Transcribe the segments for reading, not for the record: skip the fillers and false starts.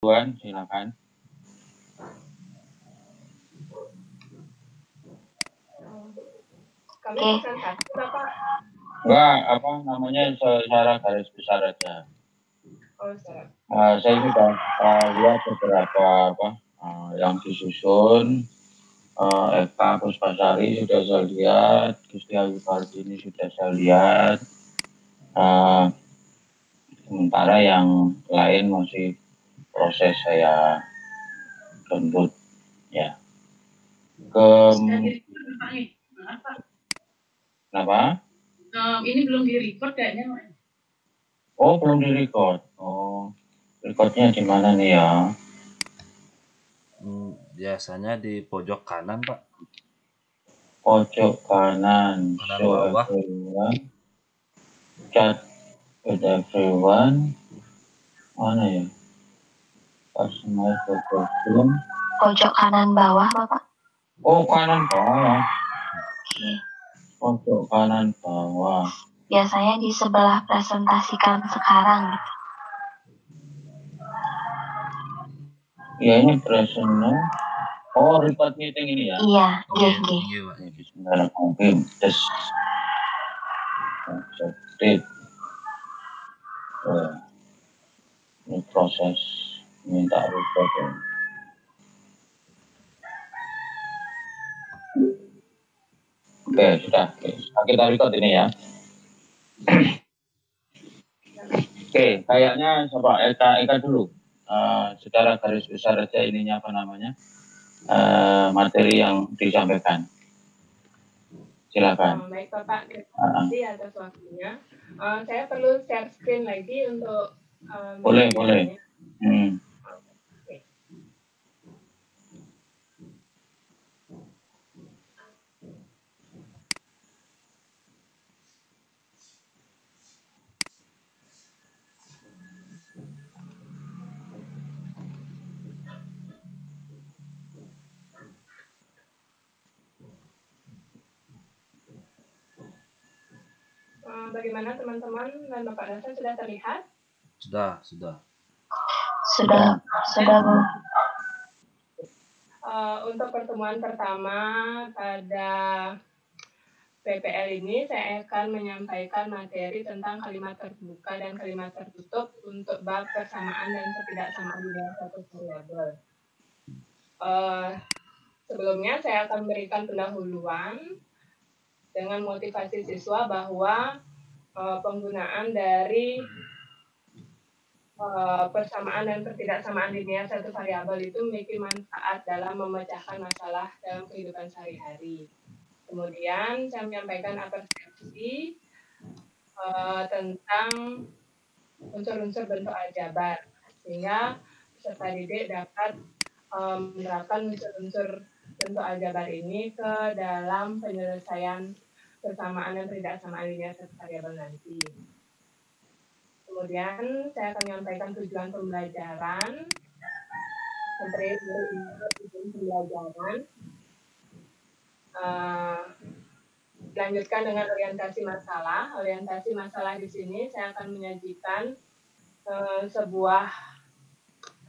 Tuan, silakan. Kami presentasi Bapak. Enggak, apa namanya, secara garis besar aja. Oh, siap. Saya sudah lihat beberapa yang disusun. Eka Puspasari sudah saya lihat, Gusti Ayu Kartini sudah saya lihat. Sementara yang lain masih proses saya download ya. Kenapa? Ini belum di-record kayaknya. Oh, belum di-record. Oh, recordnya di mana nih ya? Biasanya di pojok kanan, Pak. Pojok kanan. Kanan Show bawah. everyone. Chat with everyone. Mana ya? Personal program. Pojok kanan bawah, Bapak. Oh, kanan bawah. Oke. Pojok kanan bawah. Biasanya di sebelah presentasikan sekarang gitu. Ya, ini personal. Oh, record meeting ini ya? Iya, GG. Bismillahirrahmanirrahim. Tes. Update. Ini proses minta record. Oke, sudah. Kita record ini ya. Oke, kayaknya coba Eka dulu. Secara garis besar aja ininya apa namanya, materi yang disampaikan. Silakan. Baik Bapak, terima kasih atas waktunya. Saya perlu share screen lagi untuk boleh. Bagaimana teman-teman dan Bapak Dasan sudah terlihat? Sudah. Bu. Untuk pertemuan pertama pada PPL ini saya akan menyampaikan materi tentang kalimat terbuka dan kalimat tertutup untuk bab persamaan dan ketidaksamaan di dalam satu variabel. Sebelumnya saya akan memberikan pendahuluan dengan motivasi siswa bahwa penggunaan dari persamaan dan ketidaksamaan linear satu variabel itu memiliki manfaat dalam memecahkan masalah dalam kehidupan sehari-hari. Kemudian saya menyampaikan persepsi tentang unsur-unsur bentuk aljabar, sehingga peserta didik dapat menerapkan unsur-unsur bentuk aljabar ini ke dalam penyelesaian persamaan dan ketidaksamaan linear satu variabel nanti. Kemudian saya akan menyampaikan tujuan pembelajaran, materi tujuan pembelajaran. Dilanjutkan dengan orientasi masalah. Orientasi masalah di sini saya akan menyajikan sebuah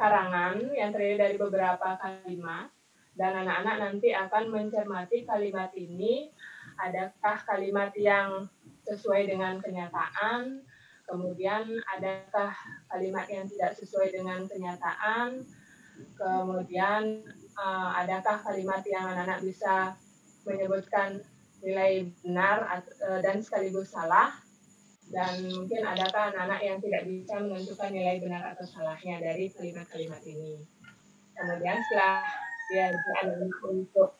karangan yang terdiri dari beberapa kalimat, dan anak-anak nanti akan mencermati kalimat ini. Adakah kalimat yang sesuai dengan kenyataan? Kemudian adakah kalimat yang tidak sesuai dengan kenyataan? Kemudian adakah kalimat yang anak-anak bisa menyebutkan nilai benar dan sekaligus salah? Dan mungkin adakah anak-anak yang tidak bisa menentukan nilai benar atau salahnya dari kalimat-kalimat ini? Kemudian setelah dia untuk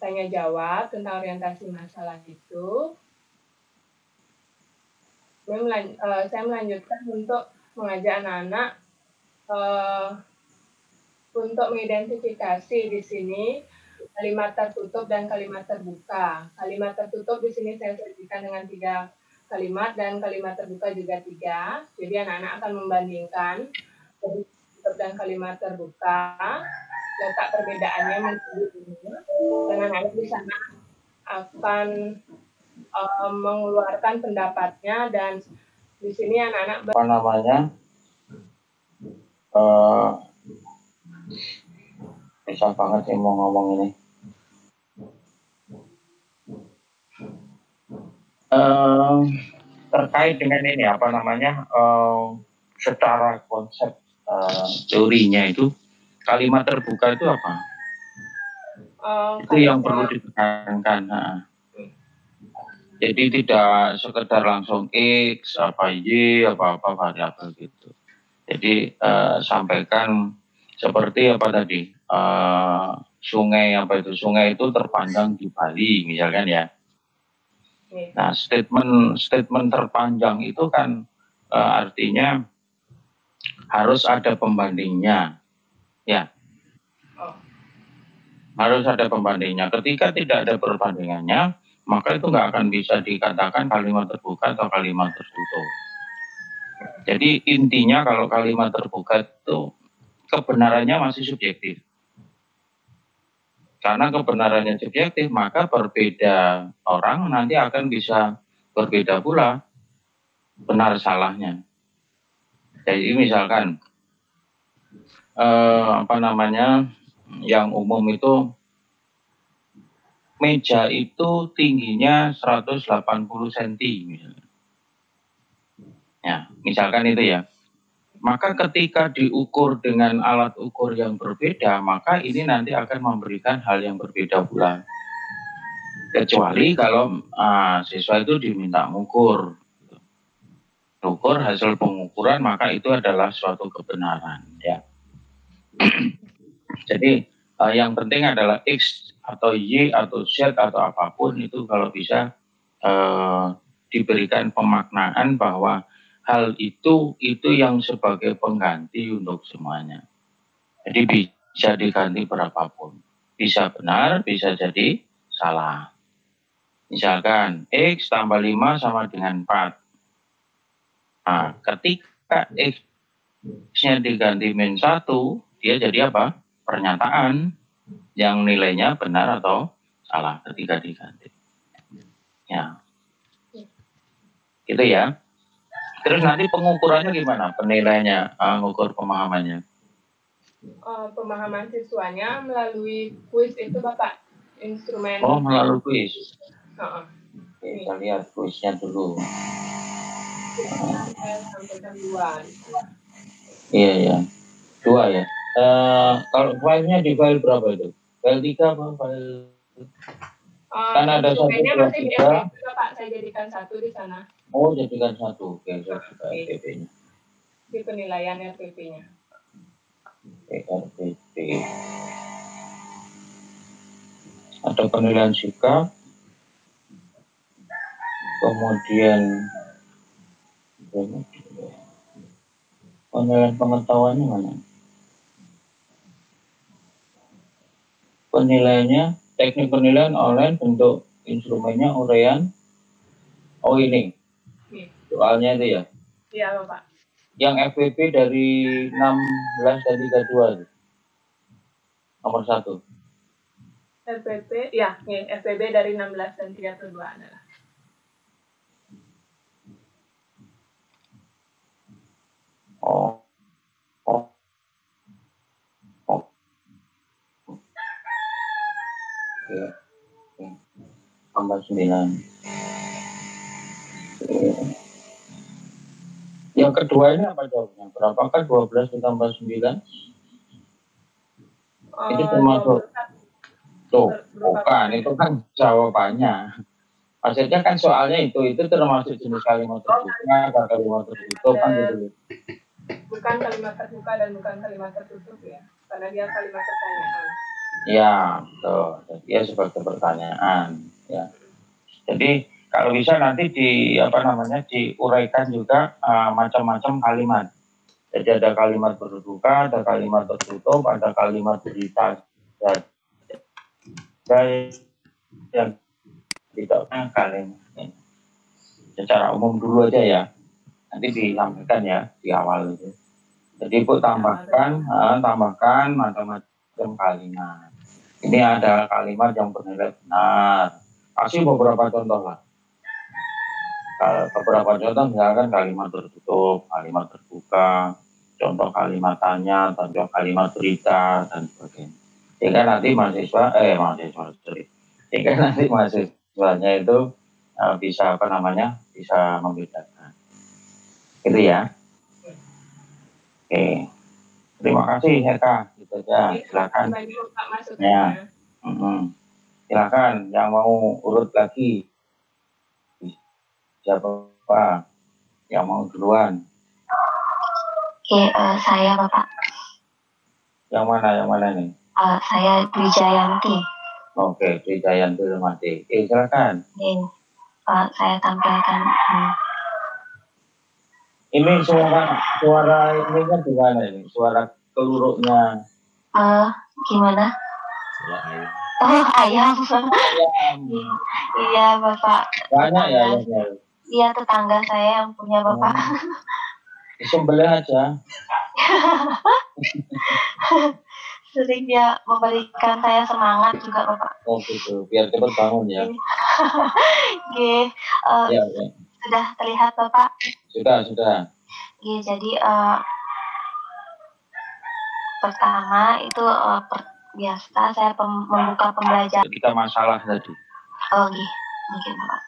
tanya jawab tentang orientasi masalah itu, saya melanjutkan untuk mengajak anak-anak untuk mengidentifikasi di sini kalimat tertutup dan kalimat terbuka. Kalimat tertutup di sini saya sajikan dengan 3 kalimat dan kalimat terbuka juga 3. Jadi anak-anak akan membandingkan kalimat tertutup dan kalimat terbuka, letak perbedaannya menjadi ini, dan anak-anak di sana akan mengeluarkan pendapatnya, dan di sini anak-anak Bisa banget sih mau ngomong ini. Terkait dengan ini apa namanya, secara konsep teorinya itu kalimat terbuka itu apa? Itu yang perlu ditekankan. Nah. Jadi tidak sekedar langsung X, apa Y, apa-apa variabel gitu. Jadi sampaikan seperti apa tadi, sungai apa itu, sungai itu terpanjang di Bali misalkan ya. Nah statement terpanjang itu kan artinya harus ada pembandingnya, ya. Harus ada pembandingnya. Ketika tidak ada perbandingannya, maka itu nggak akan bisa dikatakan kalimat terbuka atau kalimat tertutup. Jadi intinya kalau kalimat terbuka itu kebenarannya masih subjektif. Karena kebenarannya subjektif, maka berbeda orang nanti akan bisa berbeda pula benar salahnya. Jadi misalkan apa namanya, yang umum itu meja itu tingginya 180 cm misalkan. Ya, misalkan itu ya. Maka ketika diukur dengan alat ukur yang berbeda, maka ini nanti akan memberikan hal yang berbeda pula. Kecuali kalau siswa itu diminta mengukur. Ukur hasil pengukuran, maka itu adalah suatu kebenaran. Ya. Jadi yang penting adalah X atau Y atau Z atau apapun itu kalau bisa diberikan pemaknaan bahwa hal itu yang sebagai pengganti untuk semuanya. Jadi bisa diganti berapapun. Bisa benar, bisa jadi salah. Misalkan X tambah 5 sama dengan 4. Nah, ketika X-nya diganti min 1, dia jadi apa? Pernyataan yang nilainya benar atau salah ketika diganti. Ya. Gitu ya. Terus nanti pengukurannya gimana? Penilaiannya, mengukur pemahamannya. Pemahaman siswanya melalui kuis itu Bapak, instrumen. Oh, melalui kuis. Oke, kita lihat kuisnya dulu. Sampaikan 2. Iya ya, 2 ya. Kalau filenya di file berapa itu? File 3 apa file? Kan ada 1, 2, 3. Pak, saya jadikan 1 di sana. Oh, jadikan 1. Oke, saya buka RPP-nya. Di penilaian RPP-nya. RPP. Ada penilaian sikap. Kemudian penilaian pengetahuannya mana? Penilaiannya, teknik penilaian online, bentuk instrumennya uraian. Oh ini, soalnya itu ya? Iya Bapak. Yang FPP dari 16 dan 32 itu. Nomor 1. FPP, ya, FPB dari 16 dan 32 adalah. Oh. Oke. Tambah 9. Yang kedua ini apa jawabnya? Berapakah 12 ditambah 9? Itu termasuk. Tuh, bukan. Itu kan jawabannya. Maksudnya kan soalnya itu termasuk jenis kalimat terbuka atau kalimat tertutup kan gitu. Bukan kalimat terbuka dan bukan kalimat tertutup ya, karena dia kalimat pertanyaan. Ya, betul. Dia sebagai pertanyaan. Ya. Jadi kalau bisa nanti diuraikan juga macam-macam kalimat. Jadi ada kalimat berduka, ada kalimat tertutup, ada kalimat berita yang tidak kalimat. Secara umum dulu aja ya. Nanti disampaikan ya di awal itu. Jadi Ibu tambahkan macam-macam kalimat. Ini ada kalimat yang bernilai benar. Kasih beberapa contoh lah. Beberapa contoh misalkan kalimat tertutup, kalimat terbuka, contoh kalimat tanya, contoh kalimat berita, dan sebagainya. Sehingga nanti sehingga nanti mahasiswanya itu bisa bisa membedakan. Gitu ya. Oke. Terima kasih Heka. Gitu aja. Silakan. Ya. Silakan yang mau urut lagi. Siapa yang mau duluan? Oke, saya Bapak. Yang mana nih? Saya Dwi Jayanti. Oke, Dwi Jayanti Rumati. Silakan. Saya tampilkan. Ini suara ini kan gimana ini? Suara keluruknya. Gimana? Suara ayam. Oh, ayam. Iya, Bapak. Banyak ya. Iya, tetangga saya yang punya Bapak. Disembelih aja. Sering dia memberikan saya semangat juga Bapak. Oh gitu, biar cepat bangun ya. Oke, Ya. Sudah terlihat Bapak? Sudah. Oke, jadi pertama itu biasa saya membuka pembelajaran. Ketika masalah tadi. Oh, mungkin Bapak.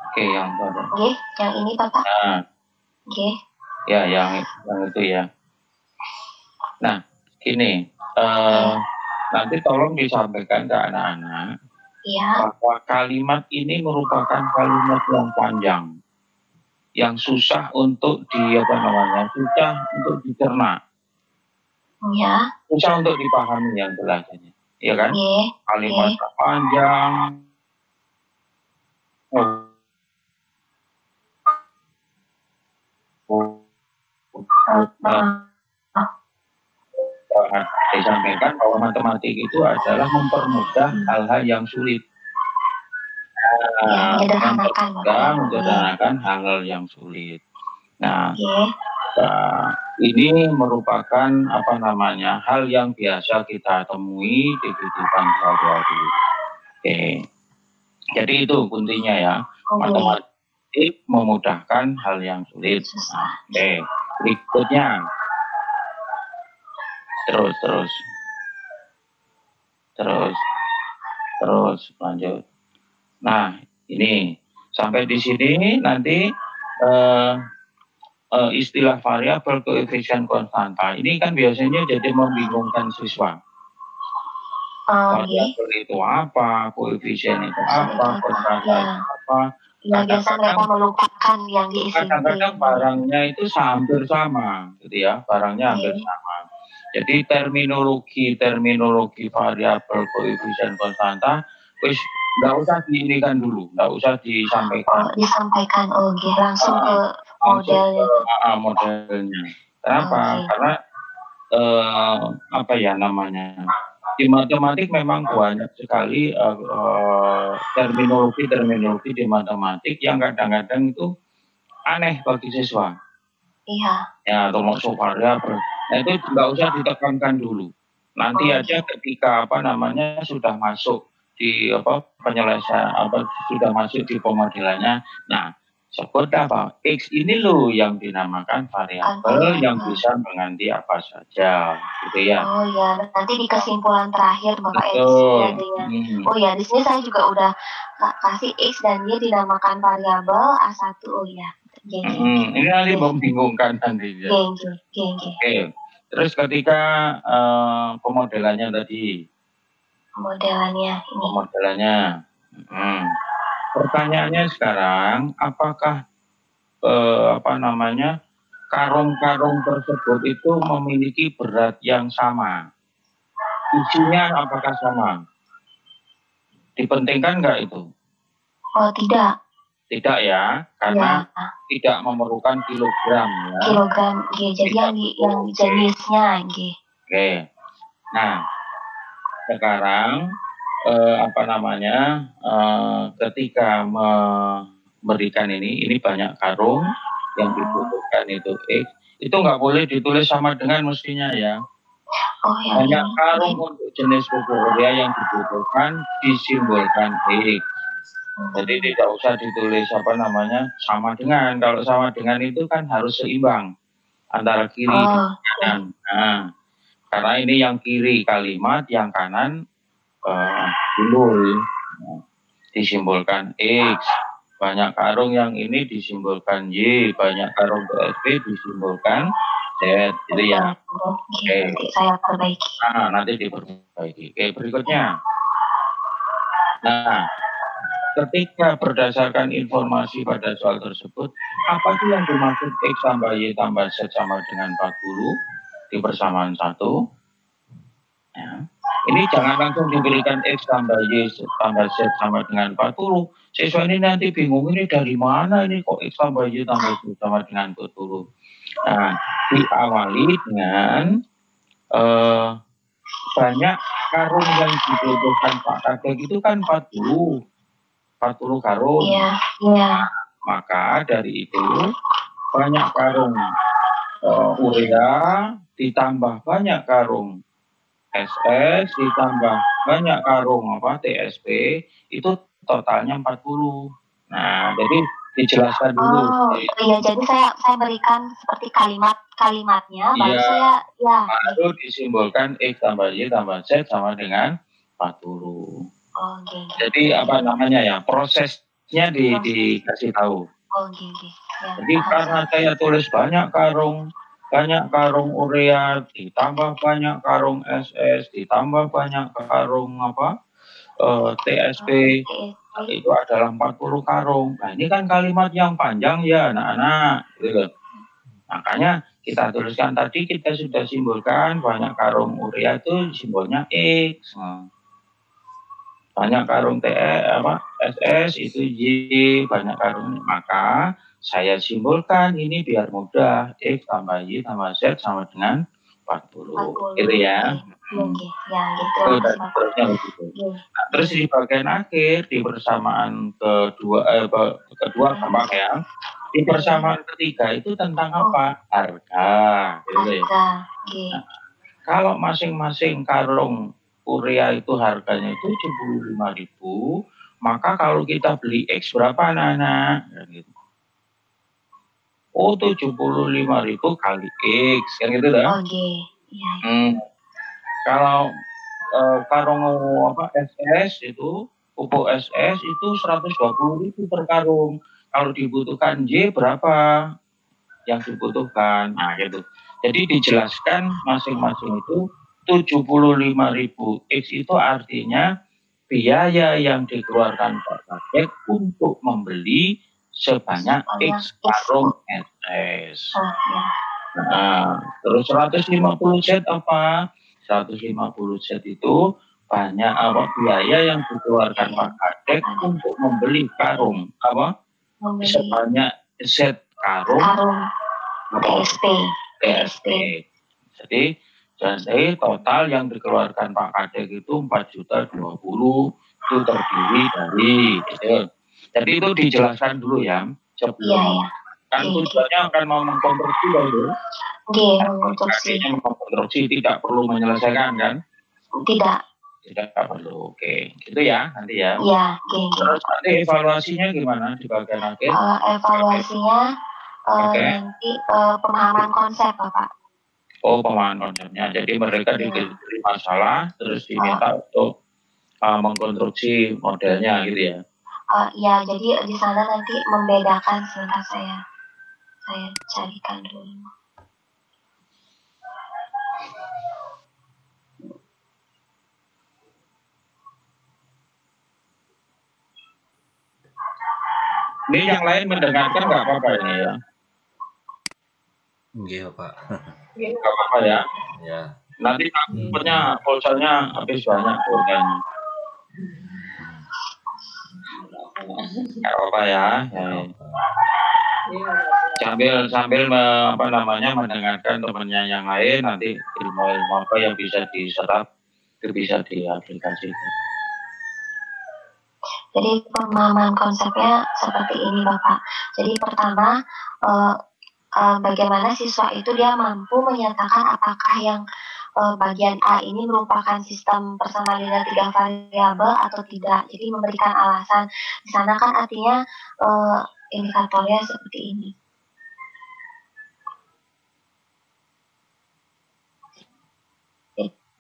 Oke, yang mana? Oke, yang ini Bapak. Nah. Oke. Ya, yang itu ya. Nah, gini, nanti tolong disampaikan ke anak-anak bahwa kalimat ini merupakan kalimat yang panjang, yang susah untuk susah untuk dicerna, susah untuk dipahami yang belajarnya, ya kan? Kalimat panjang. Disampaikan bahwa matematik itu adalah mempermudah hal-hal yang sulit. Menyederhanakan hal-hal yang sulit. Nah, ini merupakan hal yang biasa kita temui di kehidupan sehari-hari. Oke. Jadi itu kuncinya ya. Matematik memudahkan hal yang sulit. Nah, oke. Berikutnya. Terus lanjut. Nah, ini sampai di sini nanti istilah variabel, koefisien, konstanta ini kan biasanya jadi membingungkan siswa. Variabel itu apa, koefisien itu apa, konstanta itu apa. Biasa mereka melupakan yang di SMP. Kadang-kadang barangnya itu hampir sama, gitu ya. Barangnya hampir sama. Jadi terminologi variabel, koefisien, konstanta, wis nggak usah diinikan dulu, nggak usah disampaikan. Disampaikan, langsung ke modelnya. Modelnya. Kenapa? Karena di matematik memang banyak sekali terminologi di matematik yang kadang-kadang itu aneh bagi siswa. Iya. Ya, termasuk variabel. Nah, itu nggak usah ditekankan dulu. Nanti aja ketika sudah masuk di penyelesaian sudah masuk di pemodelannya. Nah, sebut apa? X ini loh yang dinamakan variabel yang bisa mengganti apa saja, gitu ya. Oh ya, nanti di kesimpulan terakhir Bapak X ya. Oh ya, di sini saya juga udah kasih X dan dia dinamakan variabel A1. Oh ya. Ini nanti membingungkan nanti. Oke. Terus ketika pemodelannya tadi. Pemodelannya. Pertanyaannya sekarang, apakah karung-karung tersebut itu memiliki berat yang sama? Isinya apakah sama? Dipentingkan nggak itu? Oh, tidak. Tidak ya, karena tidak memerlukan kilogram ya. Kilogram, jadi yang jenisnya, Oke. Nah, sekarang ketika memberikan ini banyak karung yang dibutuhkan itu X, itu nggak boleh ditulis sama dengan mestinya ya. Oh, yang Banyak ini. karung untuk jenis pupuk urea yang dibutuhkan disimbolkan X. Jadi tidak usah ditulis apa namanya sama dengan. Kalau sama dengan itu kan harus seimbang antara kiri dan kanan. Nah, karena ini yang kiri kalimat, yang kanan simbol disimbolkan X. Banyak karung yang ini disimbolkan Y, banyak karung TSP disimbolkan Z, gitu ya. Oke. Saya perbaiki. Nah, nanti diperbaiki. Oke, berikutnya. Nah, ketika berdasarkan informasi pada soal tersebut, apa sih yang dimaksud X tambah Y tambah Z sama dengan 40 di persamaan 1? Ya. Ini jangan langsung diberikan X tambah Y tambah Z sama dengan 40. Siswa ini nanti bingung, ini dari mana ini kok X tambah Y tambah Z sama dengan 40. Nah, diawali dengan banyak karung yang dibutuhkan Pak Kadek itu kan 40 karung. Iya. Maka dari itu banyak karung urea ditambah banyak karung SS ditambah banyak karung TSP itu totalnya 40. Nah, jadi dijelaskan dulu. Oh, iya, jadi saya berikan seperti kalimatnya, baru saya baru disimbolkan X tambah Y tambah Z sama dengan 40. Okay. Jadi apa namanya ya, prosesnya dikasih tahu. Ya, jadi karena saya tulis banyak karung urea ditambah banyak karung SS ditambah banyak karung TSP itu adalah 40 karung. Nah, ini kan kalimat yang panjang ya anak-anak gitu. Makanya kita tuliskan tadi, kita sudah simbolkan banyak karung urea itu simbolnya X. Banyak karung SS itu Y, banyak karung. Maka saya simbolkan ini biar mudah, X tambah Y tambah Z sama dengan 40. Gitu ya. Nah, terus di bagian akhir, di persamaan kedua gampang ya. Di persamaan ketiga itu tentang apa? Harga. Gitu ya. Nah, kalau masing-masing karung urea itu harganya itu 75.000, maka kalau kita beli X berapa anak-anak? Gitu. Oh, 75.000 kali X, kan gitu dah. Kalau karung SS itu, pupuk SS itu 120.000 per karung. Kalau dibutuhkan Y berapa yang dibutuhkan? Nah, gitu. Jadi dijelaskan masing-masing itu 75.000 X itu artinya biaya yang dikeluarkan Pak Kadek untuk membeli sebanyak X karung SS. Nah, terus 150 Z apa? 150 Z itu banyak biaya yang dikeluarkan Pak Kadek untuk membeli karung sebanyak Z karung TSP. Jadi total yang dikeluarkan Pak Kadek itu 4.020.000 itu terdiri dari gitu. Jadi itu dijelaskan dulu ya sebelum kan tujuannya akan mau mengkonstruksi gitu. Mengkonstruksi tidak perlu menyelesaikan kan? Tidak perlu. Oke, gitu ya nanti ya. Terus nanti evaluasinya gimana di bagian akhir? Evaluasinya nanti pemahaman konsep Bapak. Oh, pemahaman konsepnya. Jadi mereka diberi masalah terus diminta untuk mengkonstruksi modelnya gitu ya. Ya, jadi di sana nanti membedakan, sebentar saya carikan dulu. Ini yang lain mendengarkan nggak apa-apa ini ya? Iya Pak. Nggak apa-apa ya? Ya. Nanti takutnya pulsanya habis banyak pulsanya. Nggak apa-apa ya. Sambil mendengarkan temannya yang lain, nanti ilmu apa yang bisa diserap itu bisa diaplikasikan. Jadi pemahaman konsepnya seperti ini Bapak. Jadi pertama bagaimana siswa itu dia mampu menyatakan apakah yang bagian A ini merupakan sistem persamaan linear 3 variabel atau tidak. Jadi memberikan alasan. Di sana kan artinya indikatornya seperti ini.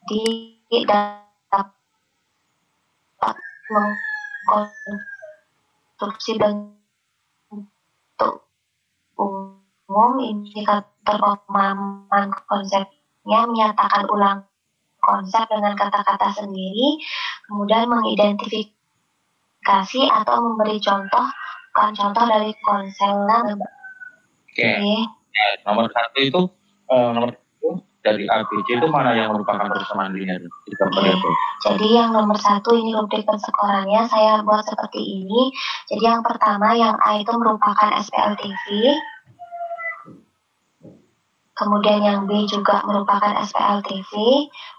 Jadi dapat mengkonstruksi bentuk umum indikator pemahaman konsepnya, menyatakan ulang konsep dengan kata-kata sendiri, kemudian mengidentifikasi atau memberi contoh dari konsep. Oke. Nomor 1 itu dari ABC itu mana yang merupakan persamaan linear? Jadi yang nomor 1 ini rubrik penskorannya saya buat seperti ini. Jadi yang pertama yang A itu merupakan SPLTV. Kemudian yang B juga merupakan SPLTV.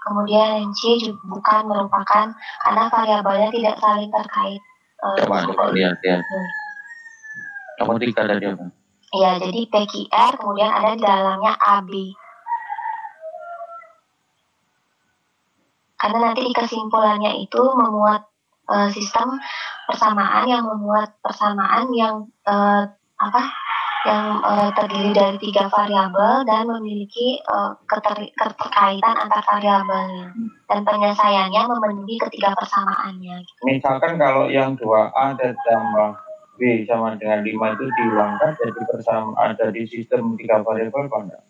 Kemudian yang C juga bukan merupakan, karena variabelnya tidak saling terkait. Coba lihat ya. Nomor 3 tadi apa? Iya, jadi PQR kemudian ada di dalamnya AB. Karena nanti di kesimpulannya itu memuat sistem persamaan yang memuat persamaan yang terdiri dari 3 variabel dan memiliki keterkaitan antar variabelnya, dan penyelesaiannya memenuhi ketiga persamaannya. Misalkan kalau yang 2A ditambah B sama dengan 5 itu dihilangkan, jadi persamaan ada di sistem 3 variabel apa enggak?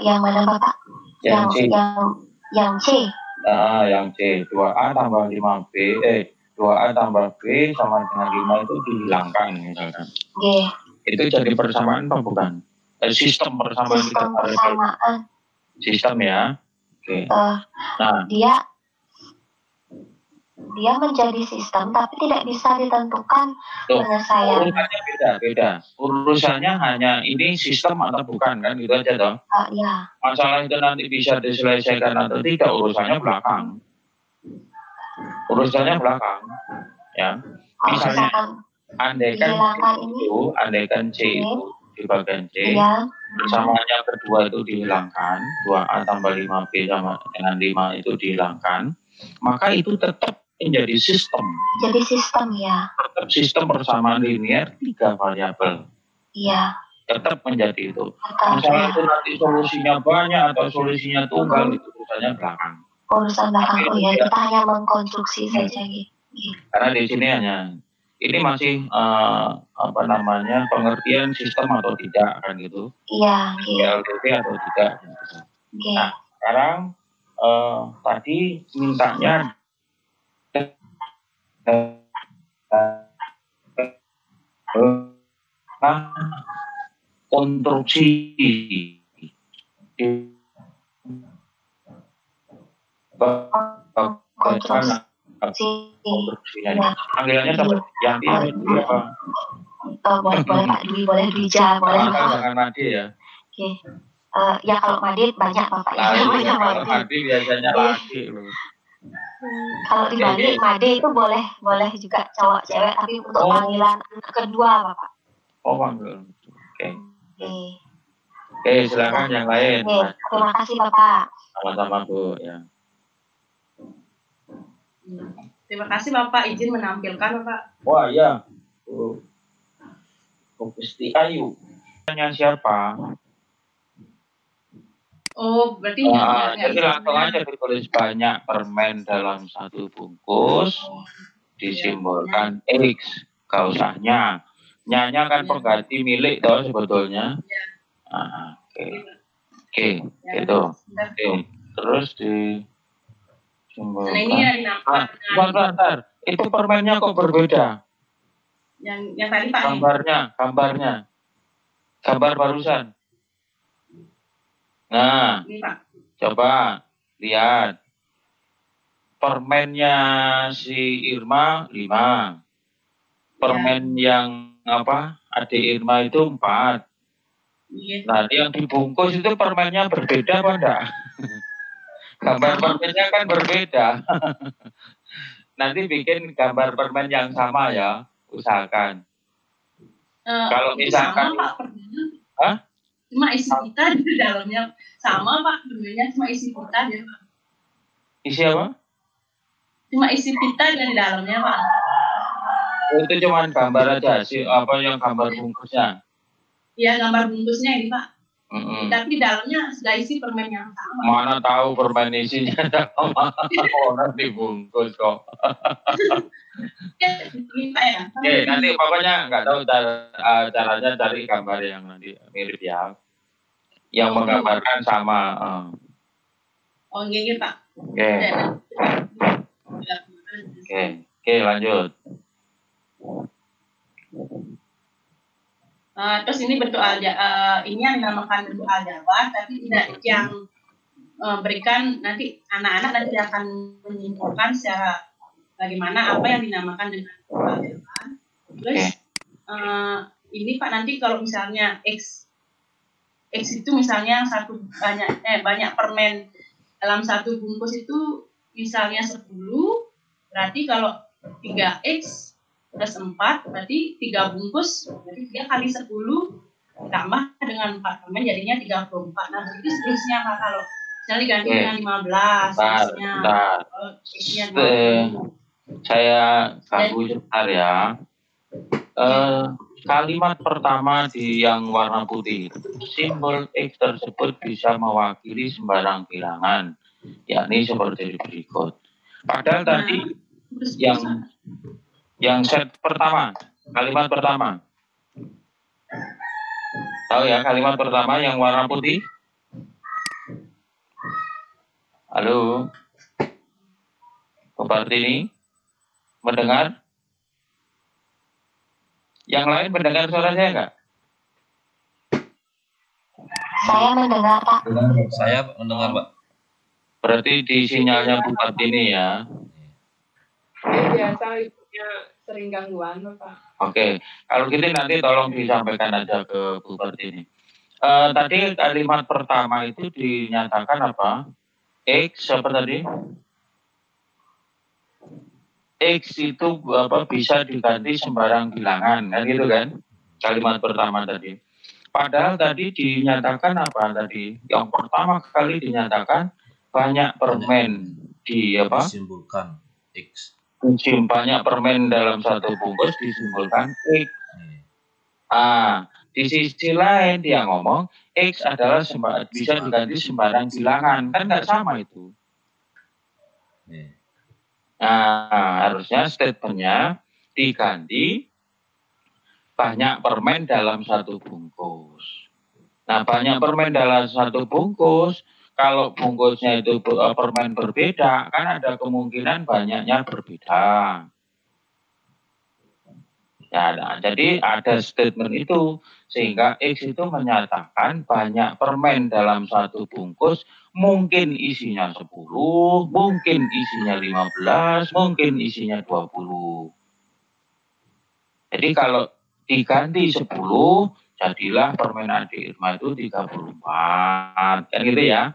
Yang mana Bapak? Yang C. Yang C, 2A tambah 5B, 2A tambah B sama dengan 5 itu dihilangkan misalkan. Itu jadi persamaan apa bukan? Sistem persamaan. Sistem persamaan. Sistem ya. Oke. Nah, dia menjadi sistem tapi tidak bisa ditentukan penyelesaian. Urusannya beda. Urusannya hanya ini sistem atau bukan kan, gitu aja toh. Iya. Masalah itu nanti bisa diselesaikan atau tidak, urusannya belakang. Ya. Misalnya andaikan C itu di bagian C, persamaannya kedua itu dihilangkan, 2A tambah 5B sama dengan 5 itu dihilangkan, maka itu tetap menjadi sistem. Jadi sistem ya. Tetap sistem persamaan linear 3 variabel. Iya. Tetap menjadi itu. Misalnya itu nanti solusinya banyak atau solusinya tunggal, itu urusannya belakang. Urusan belakang, kita hanya mengkonstruksi saja gitu. Karena di sini ini masih pengertian sistem atau tidak kan gitu. Iya. LDP atau tidak. Gitu. Nah, sekarang tadi mintanya konstruksi panggilannya yang ini apa? Boleh Pak Dwi, boleh Dwija, boleh. Jangan Madi ya. Oke. Ya kalau Madi banyak Bapak ya. Kalau Madi biasanya laki loh. Kalau di Bali Made itu boleh juga cowok cewek, tapi untuk panggilan kedua Bapak. Panggil. Oke, silakan yang lain. Terima kasih Bapak. Sama-sama Bu ya. Terima kasih Bapak, izin menampilkan Bapak. Wah ya. Gusti Ayu. Tanya siapa? Oh, berarti jadi langsung aja ditulis banyak permen dalam satu bungkus, disimbolkan X, gak usah nya. Nyanya kan pengganti milik toh sebetulnya. Oke, gitu. Terus disimbolkan. Nah, ini yang Bentar. Itu permennya kok berbeda? Yang tadi Pak. Gambarnya. Gambar barusan. Nah, ini, Pak. Coba lihat. Permennya si Irma 5. Permen yang adik Irma itu 4. Iya. Nah, yang dibungkus itu permennya berbeda apa enggak? Gambar permennya kan berbeda. Nanti bikin gambar permen yang sama ya, usahakan. Kalau misalkan sama, Pak, Cuma isi pita di dalamnya sama Pak, bentuknya cuma isi pita aja Pak. Isi apa? Cuma isi pita dari dalamnya Pak. Itu cuma gambar aja sih, apa yang gambar bungkusnya? Iya, gambar bungkusnya ini Pak. Tapi di dalamnya sudah isi permen yang sama. Mana tahu permen isinya sama orang dibungkus kok. Oke, nanti pokoknya nggak tahu caranya cari gambar yang nanti mirip ya, yang menggambarkan sama. Oh iya Pak. Oke, lanjut. Terus ini bentuk ini yang dinamakan bentuk aljabar, tapi tidak yang berikan nanti anak-anak nanti akan menyimpulkan secara bagaimana apa yang dinamakan dengan bentuk aljabar. Terus ini Pak nanti kalau misalnya X itu misalnya banyak permen dalam satu bungkus itu misalnya 10, berarti kalau 3X plus 4 berarti 3 bungkus, berarti 3 kali 10 ditambah dengan 4 permen jadinya 34. Nah begitu seterusnya Pak, kalau misalnya diganti dengan 15 seterusnya. Saya ganggu sebentar ya. Kalimat pertama di yang warna putih, simbol X tersebut bisa mewakili sembarang bilangan, yakni seperti berikut. Padahal tadi yang set pertama, kalimat pertama. Tahu ya kalimat pertama yang warna putih? Halo? Bu Partini? Mendengar? Yang lain mendengar suara saya enggak? Saya mendengar, Pak. Saya mendengar, Pak. Berarti di sinyalnya Bu Partini ya? Biasa ibunya sering gangguan, Pak. Oke, kalau gitu nanti tolong disampaikan aja ke Bu Partini. Tadi kalimat pertama itu dinyatakan apa? X apa tadi? X itu bisa diganti sembarang bilangan, kan gitu kan? Kalimat pertama tadi. Padahal tadi dinyatakan apa tadi? Yang pertama kali dinyatakan banyak permen disimbolkan X. Banyak permen dalam satu bungkus disimbolkan X. Di sisi lain dia ngomong X adalah bisa diganti sembarang bilangan, kan nggak sama itu. Harusnya statementnya diganti banyak permen dalam satu bungkus. Nah, banyak permen dalam satu bungkus, kalau bungkusnya itu permen berbeda, kan ada kemungkinan banyaknya berbeda. Ya, nah, jadi ada statement itu, sehingga X itu menyatakan banyak permen dalam satu bungkus, mungkin isinya 10, mungkin isinya 15, mungkin isinya 20. Jadi kalau diganti 10, jadilah permen Adik Irma itu 34. Kan gitu ya.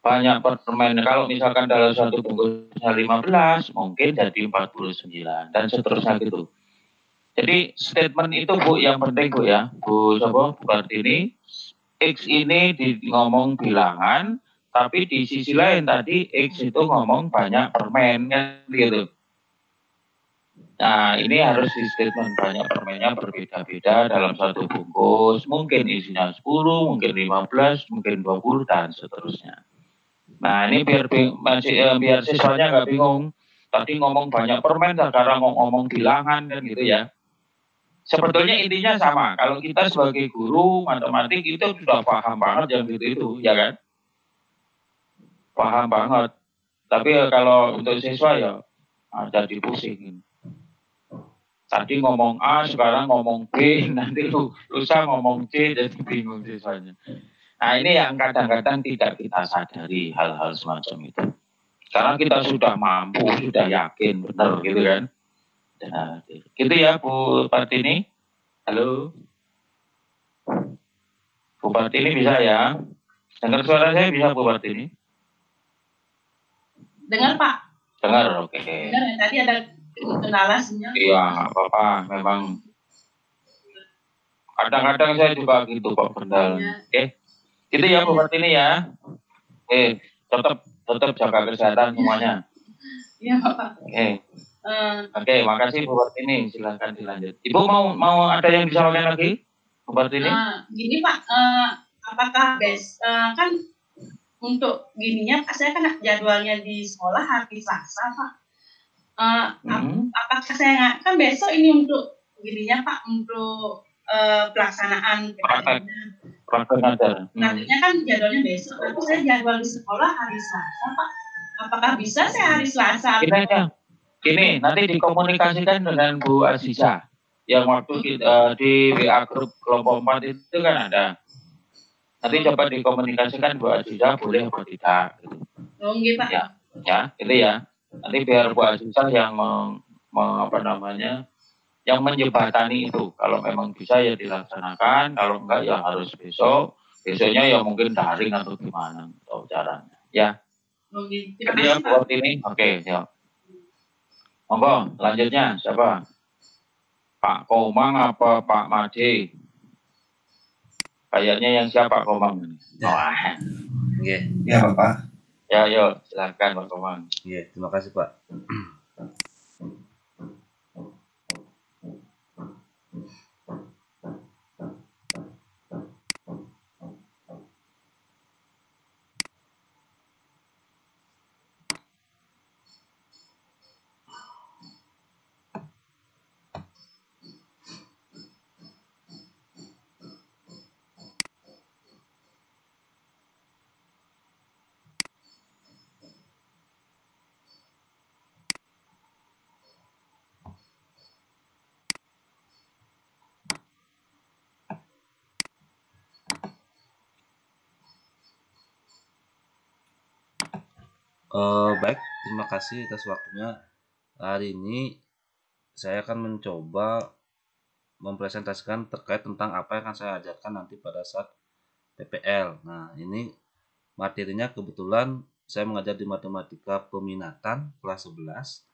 Banyak permen, kalau misalkan dalam satu bungkusnya 15, mungkin jadi 49, dan seterusnya gitu. Jadi statement itu Bu, yang penting Bu ya, Bu Partini, X ini ngomong bilangan, tapi di sisi lain tadi X itu ngomong banyak permen, kan gitu. Nah, ini harus di statement banyak permennya berbeda-beda dalam satu bungkus, mungkin isinya 10, mungkin 15, mungkin 20, dan seterusnya. Nah, ini biar siswanya nggak bingung. Tadi ngomong banyak permen, sekarang ngomong bilangan, kan gitu ya. Sebetulnya intinya sama. Kalau kita sebagai guru matematik itu sudah paham banget yang gitu-itu, ya kan? Paham banget. Tapi kalau untuk siswa ya jadi pusing. Tadi ngomong A, sekarang ngomong B, nanti lusa ngomong C, jadi bingung siswanya. Nah, ini yang kadang-kadang tidak kita sadari hal-hal semacam itu. Karena kita sudah mampu, sudah yakin, benar gitu kan. Nah, gitu ya Bu Partini. Halo. Bu Partini bisa ya? Dengar suara saya bisa Bu Partini? Dengar Pak. Dengar, oke. Dengar ya, tadi ada kendala sinyal. Iya, nggak apa-apa. Memang Kadang-kadang saya juga gitu Pak Bendal. Oke. Itu ya Bu Martini ya. Tetap jaga kesehatan semuanya. Iya Bapak. Oke, makasih Bu Martini. Silahkan dilanjut. Ibu mau ada yang disampaikan lagi Bu Martini? Gini Pak, apakah kan untuk gininya Pak, saya kan jadwalnya di sekolah hari Selasa Pak. Apakah saya kan besok ini untuk gininya Pak, untuk pelaksanaan praktek ngajar. Nantinya kan jadwalnya besok, tapi saya jadwal di sekolah hari Selasa Pak. Apakah bisa saya hari Selasa? Ini nanti dikomunikasikan dengan Bu Aziza yang waktu di WA grup kelompok 4 itu kan ada. Nanti coba dikomunikasikan Bu Aziza boleh atau tidak. Gitu. Oh gitu Pak. Ya, itu ya. Nanti biar Bu Aziza yang yang menjembatani itu. Kalau memang bisa ya dilaksanakan, kalau enggak ya harus besok. Besoknya ya mungkin daring atau gimana atau caranya. Ya. Jadi yang buat ini, oke, ya. Monggo, lanjutnya siapa? Pak Komang apa Pak Made? Kayaknya yang siapa Komang ini? Ya Bapak. Ya, yuk, silakan Pak Komang. Terima kasih Pak. Baik, terima kasih atas waktunya. Hari ini saya akan mencoba mempresentasikan terkait tentang apa yang akan saya ajarkan nanti pada saat PPL. Nah, ini materinya kebetulan saya mengajar di matematika peminatan kelas 11.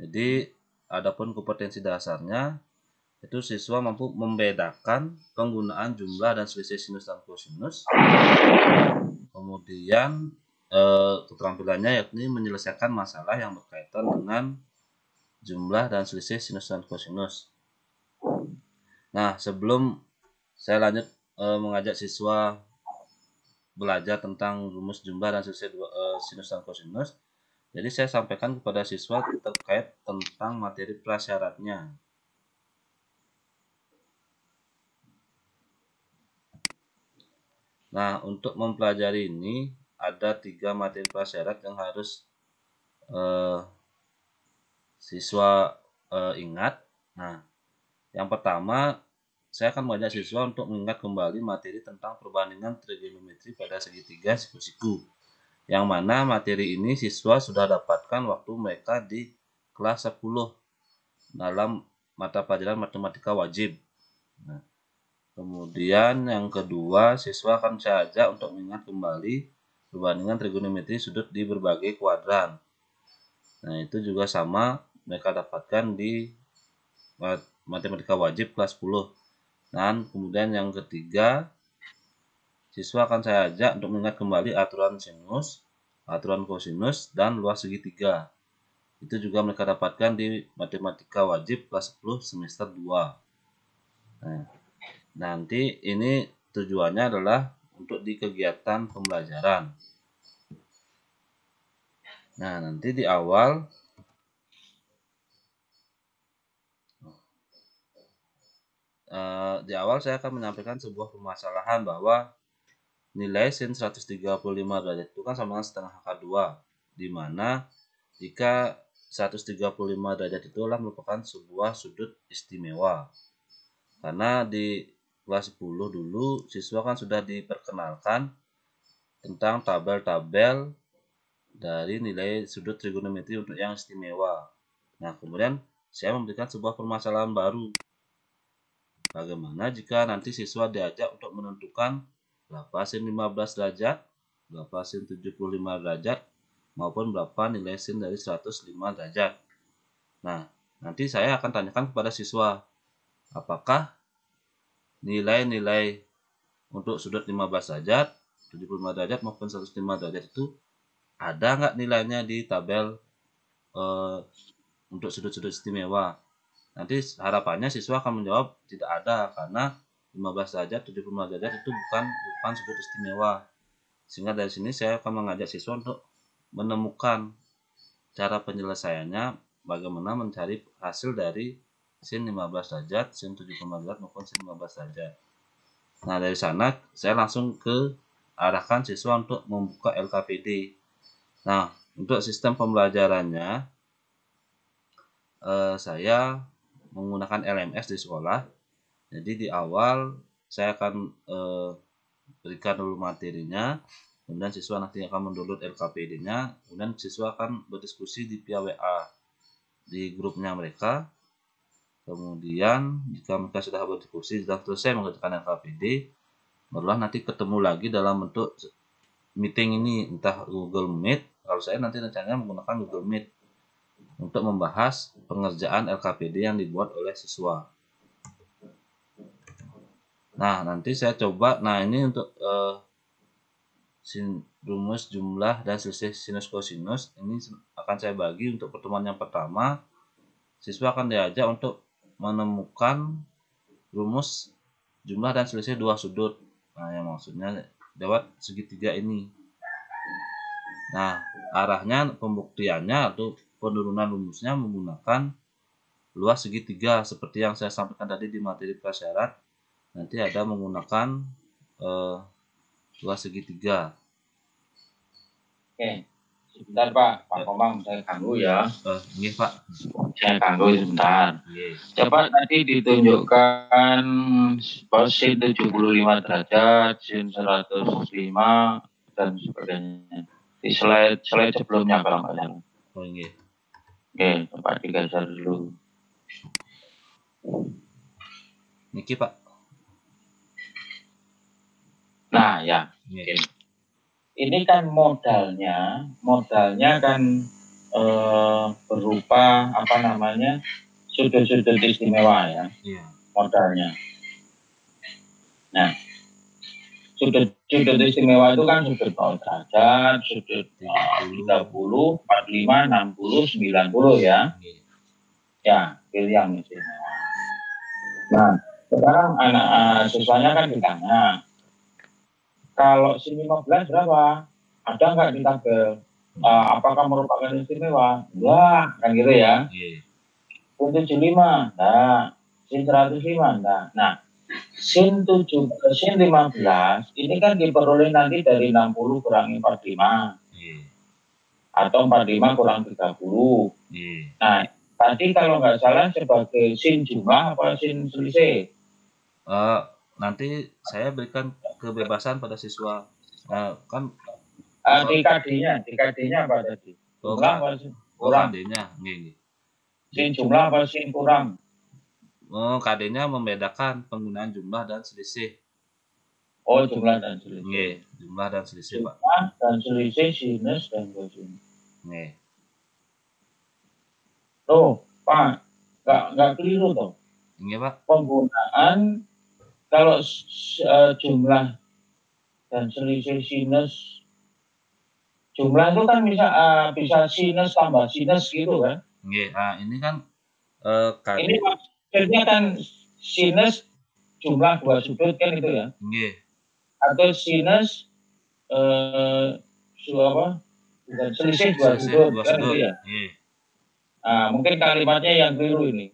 Jadi, adapun kompetensi dasarnya itu siswa mampu membedakan penggunaan jumlah dan selisih sinus dan kosinus. Kemudian keterampilannya yakni menyelesaikan masalah yang berkaitan dengan jumlah dan selisih sinus dan kosinus. Nah, sebelum saya lanjut mengajak siswa belajar tentang rumus jumlah dan selisih sinus dan kosinus, jadi saya sampaikan kepada siswa terkait tentang materi prasyaratnya. Nah, untuk mempelajari ini ada 3 materi prasyarat yang harus siswa ingat. Nah, yang pertama saya akan mengajak siswa untuk mengingat kembali materi tentang perbandingan trigonometri pada segitiga siku-siku. Yang mana materi ini siswa sudah dapatkan waktu mereka di kelas 10 dalam mata pelajaran matematika wajib. Nah, kemudian yang kedua, siswa akan saya ajak untuk mengingat kembali perbandingan trigonometri sudut di berbagai kuadran. Nah, itu juga sama mereka dapatkan di matematika wajib kelas 10. Dan kemudian yang ketiga, siswa akan saya ajak untuk mengingat kembali aturan sinus, aturan kosinus, dan luas segitiga. Itu juga mereka dapatkan di matematika wajib kelas 10 semester 2. Nah, nanti ini tujuannya adalah untuk di kegiatan pembelajaran. Nah, nanti di awal saya akan menyampaikan sebuah permasalahan bahwa nilai sin 135 derajat itu kan sama dengan setengah K2, di mana jika 135 derajat itu adalah merupakan sebuah sudut istimewa. Karena di kelas 10 dulu siswa kan sudah diperkenalkan tentang tabel-tabel dari nilai sudut trigonometri untuk yang istimewa. Nah, kemudian saya memberikan sebuah permasalahan baru. Bagaimana jika nanti siswa diajak untuk menentukan berapa sin 15 derajat, berapa sin 75 derajat, maupun berapa nilai sin dari 105 derajat. Nah, nanti saya akan tanyakan kepada siswa, apakah nilai-nilai untuk sudut 15 derajat, 75 derajat maupun 105 derajat itu ada nggak nilainya di tabel untuk sudut-sudut istimewa. Nanti harapannya siswa akan menjawab tidak ada, karena 15 derajat, 75 derajat itu bukan sudut istimewa. Sehingga dari sini saya akan mengajak siswa untuk menemukan cara penyelesaiannya, bagaimana mencari hasil dari sin 15 derajat, sin 75 derajat maupun sin 15 derajat. Nah, dari sana saya langsung ke arahkan siswa untuk membuka LKPD. Nah, untuk sistem pembelajarannya saya menggunakan LMS di sekolah. Jadi di awal saya akan berikan dulu materinya, kemudian siswa nanti akan mendownload LKPD-nya, kemudian siswa akan berdiskusi di via WA di grupnya mereka. Kemudian jika mereka sudah berdiskusi sudah selesai mengerjakan LKPD, barulah nanti ketemu lagi dalam bentuk meeting ini, entah Google Meet. Kalau saya nanti rencananya menggunakan Google Meet untuk membahas pengerjaan LKPD yang dibuat oleh siswa. Nah, nanti saya coba, nah ini untuk rumus jumlah dan selisih sinus kosinus, ini akan saya bagi untuk pertemuan yang pertama. Siswa akan diajak untuk menemukan rumus jumlah dan selisih dua sudut. Nah, yang maksudnya lewat segitiga ini. Nah, arahnya pembuktiannya atau penurunan rumusnya menggunakan luas segitiga seperti yang saya sampaikan tadi di materi prasyarat. Nanti ada menggunakan luas segitiga. Oke, sebentar Pak Komang, saya ganggu ya. Iya Pak. Saya ganggu sebentar. Coba tadi ditunjukkan sin 75 derajat, sin 105 dan sebagainya. Di slide sebelumnya kalau nggak salah. Oh iya. Oke, coba digeser dulu. Niki Pak. Nah ya. Oke. Ini kan modalnya kan berupa apa namanya sudut-sudut istimewa ya. Iya. Modalnya. Nah, sudut istimewa itu kan sudut 0 derajat, sudut 30, 45, 60, 90 ya. Ya, pilih yang istimewa. Nah, sekarang anak siswanya kan ditanya, kalau sin 15 berapa? Ada nggak di tabel? Apakah merupakan istimewa? Wah, kan gitu ya. Sin 75, nah. Sin 105, nah. Nah, sin 15 ini kan diperoleh nanti dari 60 kurangi 45. Atau 45 kurang 30. Nah, tadi kalau nggak salah sebagai sin jumlah apa sin selisih? Nanti saya berikan kebebasan pada siswa. Kan di KD-nya apa tadi? Jumlah apa sin kurang? KD-nya, Sin jumlah apa sin kurang? KD-nya membedakan penggunaan jumlah dan selisih. Oh, jumlah dan selisih. Jumlah dan selisih, Pak. Jumlah dan selisih sinus dan kosinus. Tuh, Pak, nggak keliru toh. Iya, Pak. Penggunaan kalau jumlah dan selisih sinus, jumlah itu kan bisa sinus tambah sinus gitu kan? Ini kan ini maksudnya kan sinus jumlah dua sudut kan itu ya? Atau sinus selisih dua sudut kan itu ya? Nah, mungkin kalimatnya yang keliru ini.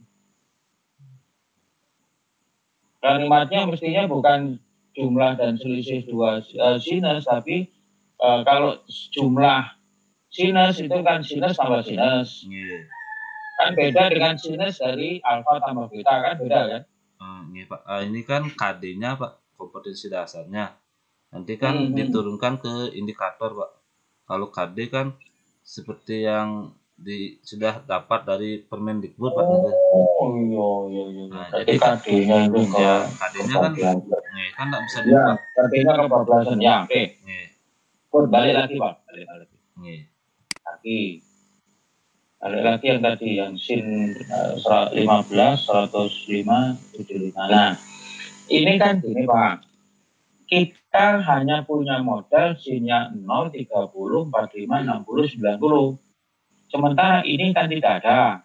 Kalimatnya mestinya bukan jumlah dan selisih dua sinus, tapi kalau jumlah sinus itu kan sinus tambah sinus. Kan beda dengan sinus dari alfa tambah beta, kan beda kan? Pak. Ini kan KD-nya Pak, kompetensi dasarnya. Nanti kan diturunkan ke indikator Pak. Kalau KD kan seperti yang sudah dapat dari Permendikbud Pak. Iya. Nah, jadi KD-nya itu ya, KD-nya kan nggak bisa dibuat. KD-nya kebablasan ya, oke. Balik lagi Pak, balik lagi. Balik lagi yang tadi yang sin 15, 105, 75. Nah, ini kan gini Pak, kita hanya punya modal sin-nya 0, 30, 45, 60, 90. Sementara ini kan tidak ada.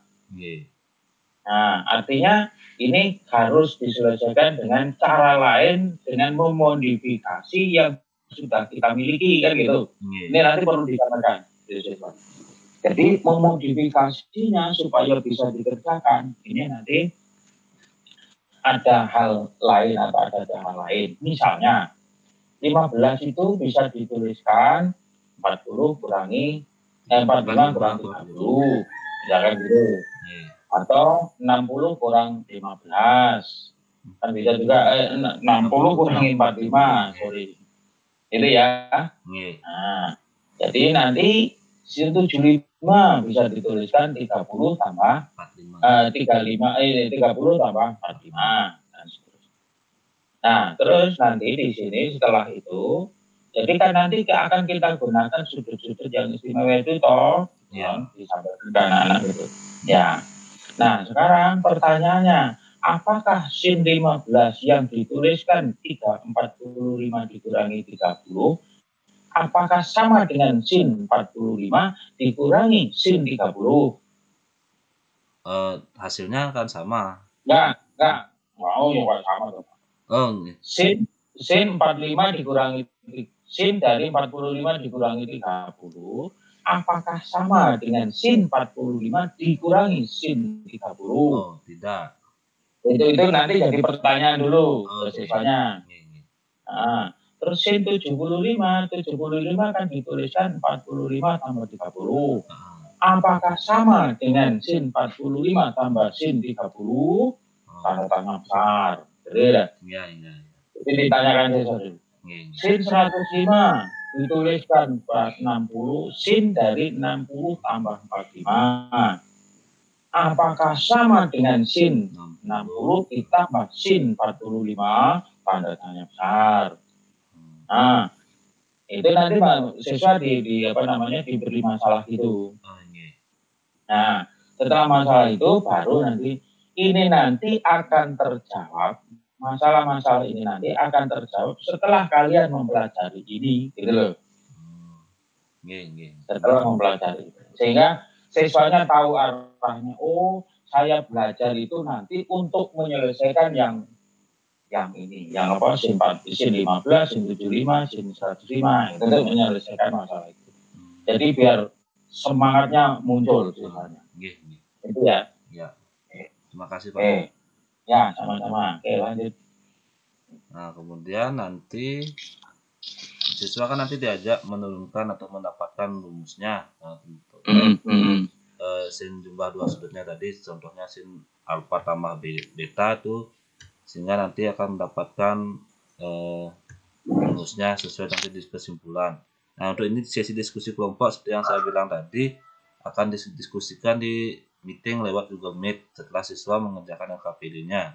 Nah, artinya ini harus diselesaikan dengan cara lain, dengan memodifikasi yang sudah kita miliki, kan gitu. Ini nanti perlu disampaikan. Jadi memodifikasinya supaya bisa dikerjakan, ini nanti ada hal lain atau ada cara lain. Misalnya, 15 itu bisa dituliskan 40 kurangi 45 kurang 30, ya kan gitu. Atau 60 kurang 15. Kan bisa juga 60 kurangi 45, sorry. Itu ya. Nah, jadi nanti sin 75 bisa dituliskan 30 tambah 30 tambah 45. Nah, terus nanti di sini setelah itu, jadi kan nanti akan kita gunakan sudut-sudut yang istimewa itu toh, yang disampaikan ke anak-anak itu. Ya. Nah, sekarang pertanyaannya, apakah sin 15 yang dituliskan 45 dikurangi 30, apakah sama dengan sin 45 dikurangi sin 30? Hasilnya akan sama. Enggak. Oh, ya sama dong. Sin 45 dikurangi sin dari 45 dikurangi 30, apakah sama dengan sin 45 dikurangi sin 30? Oh, tidak. Itu nanti jadi pertanyaan dulu siswanya. Nah, terus sin 75 kan dituliskan 45 tambah 30. Apakah sama dengan sin 45 tambah sin 30? Tanda tanya besar. Iya. Jadi ditanyakan siswa dulu. Sin 105 dituliskan 60, sin dari 60 tambah 45. Apakah sama dengan sin 60 ditambah sin 45? Tanda tanya besar. Nah, itu nanti siswa diberi masalah itu. Nah, setelah masalah itu baru nanti ini nanti akan terjawab. Masalah-masalah ini nanti akan terjawab setelah kalian mempelajari ini, gitu loh. Setelah mempelajari, sehingga siswanya tahu arahnya. Oh, saya belajar itu nanti untuk menyelesaikan yang ini, yang apa? Sin 15, sin 75, sin 105, itu untuk menyelesaikan masalah itu. Jadi biar semangatnya muncul siswanya. Itu ya. Ya. Terima kasih Pak. Ya, sama-sama. Oke, lanjut. Nah, kemudian nanti siswa kan nanti diajak menurunkan atau mendapatkan rumusnya. Nah, sin jumlah dua sudutnya tadi, contohnya sin alfa tambah beta itu, sehingga nanti akan mendapatkan rumusnya sesuai nanti di kesimpulan. Nah, untuk ini sesi diskusi kelompok seperti yang saya bilang tadi akan didiskusikan di meeting lewat Google Meet setelah siswa mengerjakan LKPD-nya.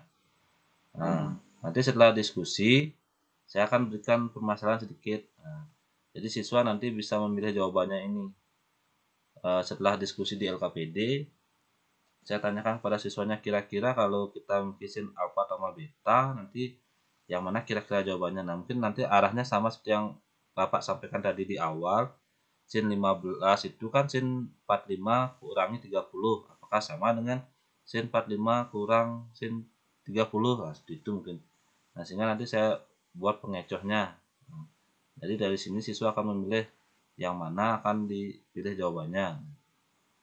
Nah, nanti setelah diskusi, saya akan berikan permasalahan sedikit. Nah, jadi siswa nanti bisa memilih jawabannya ini. Setelah diskusi di LKPD, saya tanyakan kepada siswanya kira-kira kalau kita mengkisin alfa tambah beta, nanti yang mana kira-kira jawabannya. Nah, mungkin nanti arahnya sama seperti yang Bapak sampaikan tadi di awal. Sin 15 itu kan sin 45 kurangi 30. Apakah sama dengan sin 45 kurang sin 30? Nah, seperti itu mungkin. Nah, sehingga nanti saya buat pengecohnya. Jadi dari sini siswa akan memilih yang mana akan dipilih jawabannya.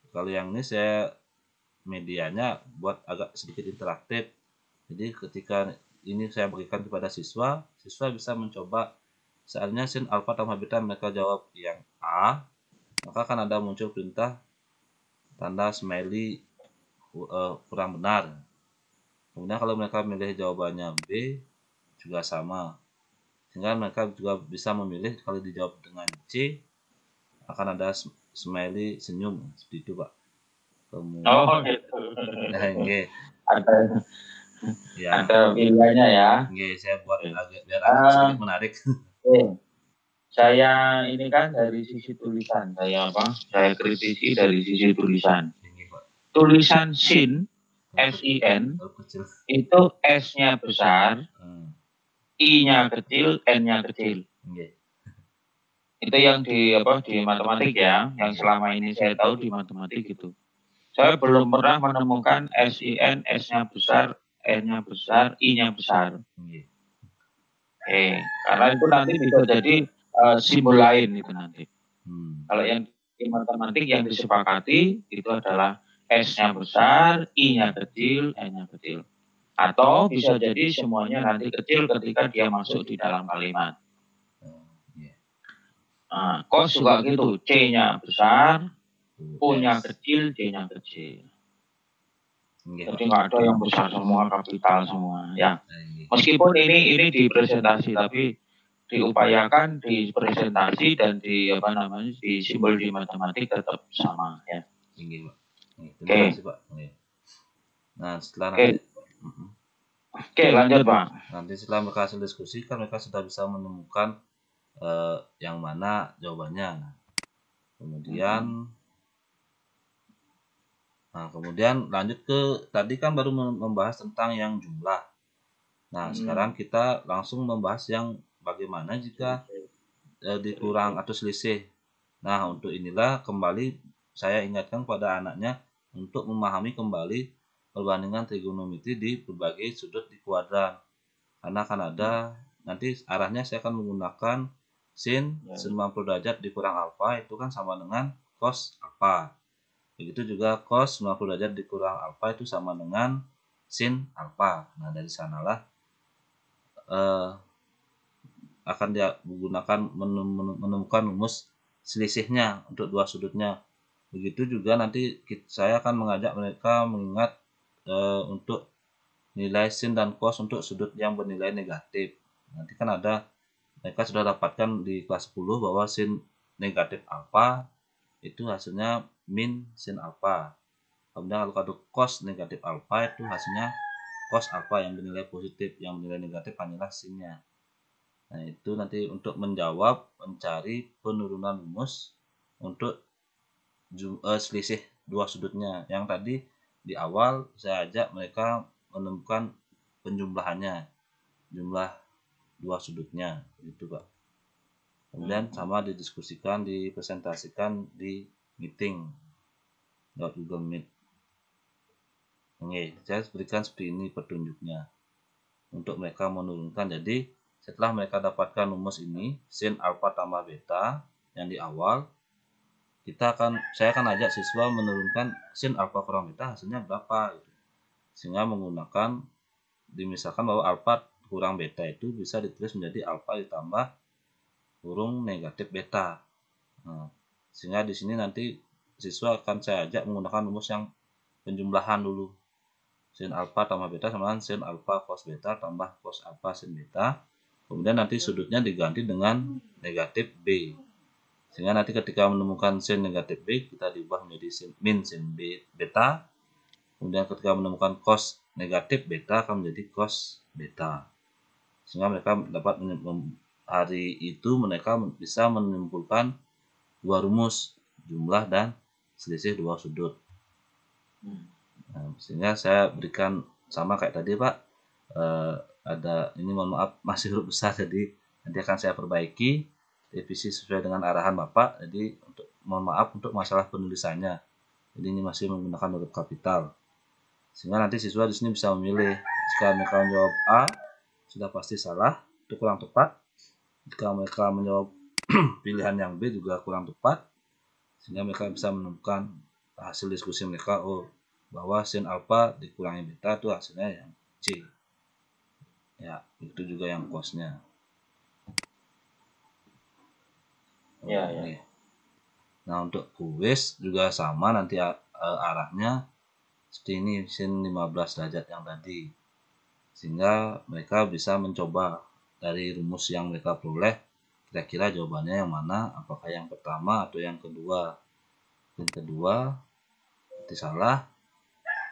Kalau yang ini saya medianya buat agak sedikit interaktif. Jadi ketika ini saya berikan kepada siswa, siswa bisa mencoba. Seandainya sin alfa tambah beta mereka jawab yang A, maka akan ada muncul perintah tanda smiley kurang benar. Kemudian kalau mereka memilih jawabannya B, juga sama. Sehingga mereka juga bisa memilih kalau dijawab dengan C, akan ada smiley senyum. Seperti itu Pak. Kemudian, ada pilihannya ya. Saya buat biar agak sedikit menarik. Saya ini kan dari sisi tulisan, saya kritisi dari sisi tulisan. Tulisan sin, S-I-N, itu S-nya besar, I-nya kecil, N-nya kecil. Nggih. Itu yang di matematik ya, yang selama ini saya tahu di matematik gitu. Saya belum pernah menemukan SIN, S-nya besar, N-nya besar, I-nya besar. Nggih. Karena itu nanti bisa jadi simbol lain itu nanti. Kalau yang di matematik yang disepakati itu adalah S-nya besar, I-nya kecil, N-nya kecil. Atau bisa jadi semuanya nanti kecil ketika dia masuk di dalam kalimat. Nah, kos juga gitu, C-nya besar, U-nya kecil, D-nya kecil. Jadi nggak ada yang besar semua, kapital semua, ya. Meskipun ini di presentasi, tapi diupayakan di presentasi dan di di simbol di matematik tetap sama, ya. Terima kasih, Pak. Nah, setelah nanti. Oke, lanjut, Pak. Nanti setelah mereka hasil diskusi kan mereka sudah bisa menemukan yang mana jawabannya. Kemudian lanjut ke tadi kan baru membahas tentang yang jumlah. Nah, sekarang kita langsung membahas yang bagaimana jika dikurang atau selisih. Nah, untuk inilah kembali saya ingatkan pada anaknya untuk memahami kembali perbandingan trigonometri di berbagai sudut di kuadran. Karena akan ada nanti arahnya saya akan menggunakan sin 90 derajat dikurang alfa itu kan sama dengan cos alfa. Begitu juga cos 90 derajat dikurang alfa itu sama dengan sin alfa. Nah, dari sanalah akan dia menggunakan menemukan rumus selisihnya untuk dua sudutnya. Begitu juga nanti saya akan mengajak mereka mengingat untuk nilai sin dan cos untuk sudut yang bernilai negatif. Nanti kan ada mereka sudah dapatkan di kelas 10 bahwa sin negatif alfa itu hasilnya min sin alfa. Kemudian kalau cos negatif alfa itu hasilnya cos alfa yang bernilai positif, yang bernilai negatif hanyalah sinnya. Nah, itu nanti untuk mencari penurunan rumus untuk selisih dua sudutnya. Yang tadi di awal saya ajak mereka menemukan penjumlahannya, jumlah dua sudutnya, gitu Pak. Kemudian sama didiskusikan, dipresentasikan di meeting lewat Google Meet. Oke, saya berikan seperti ini petunjuknya untuk mereka menurunkan. Jadi setelah mereka dapatkan rumus ini sin alfa tambah beta yang di awal, saya akan ajak siswa menurunkan sin alfa kurang beta hasilnya berapa gitu. Sehingga menggunakan misalkan bahwa alfa kurang beta itu bisa ditulis menjadi alfa ditambah kurung negatif beta. Nah, sehingga di sini nanti siswa akan saya ajak menggunakan rumus yang penjumlahan dulu. Sin alfa tambah beta sama dengan sin alfa cos beta tambah cos alfa sin beta. Kemudian nanti sudutnya diganti dengan negatif B. Sehingga nanti ketika menemukan sin negatif B, kita diubah menjadi min sin beta. Kemudian ketika menemukan cos negatif beta akan menjadi cos beta. Sehingga mereka dapat hari itu mereka bisa menyimpulkan dua rumus, jumlah dan selisih dua sudut. Nah, sehingga saya berikan sama kayak tadi Pak, ada ini mohon maaf masih huruf besar, jadi nanti akan saya perbaiki revisi sesuai dengan arahan Bapak. Jadi mohon maaf untuk masalah penulisannya, jadi ini masih menggunakan huruf kapital. Sehingga nanti siswa di sini bisa memilih. Jika mereka menjawab A, sudah pasti salah, itu kurang tepat. Jika mereka menjawab pilihan yang B juga kurang tepat. Sehingga mereka bisa menemukan hasil diskusi mereka, bahwa sin alfa dikurangi beta itu hasilnya yang C. Ya, itu juga yang cosnya. Ya. Nah, untuk kuis juga sama nanti arahnya seperti ini, sin 15 derajat yang tadi. Sehingga mereka bisa mencoba dari rumus yang mereka peroleh, kira-kira jawabannya yang mana, apakah yang pertama atau yang kedua. Yang kedua berarti salah,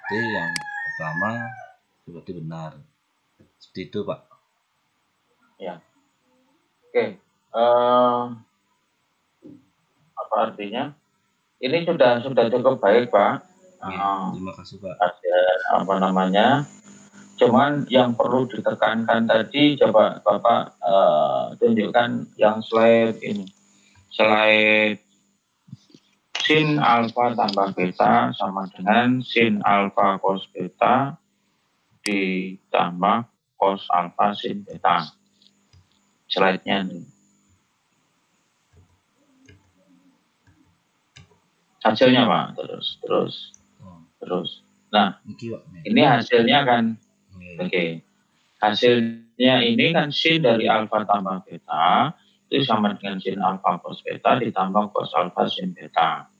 berarti yang pertama berarti benar. Seperti itu Pak. Ya. Oke. Apa artinya? Ini sudah cukup baik Pak. Terima kasih Pak. Ada Cuman yang perlu ditekankan tadi, coba Bapak tunjukkan yang slide ini. Slide sin alfa tambah beta sama dengan sin alfa cos beta ditambah cos alfa sin beta. Slide-nya ini. Hasilnya Pak, terus. Nah, ini hasilnya kan, oke. Hasilnya ini kan sin dari alfa tambah beta itu sama dengan sin alfa cos beta ditambah cos alfa sin beta.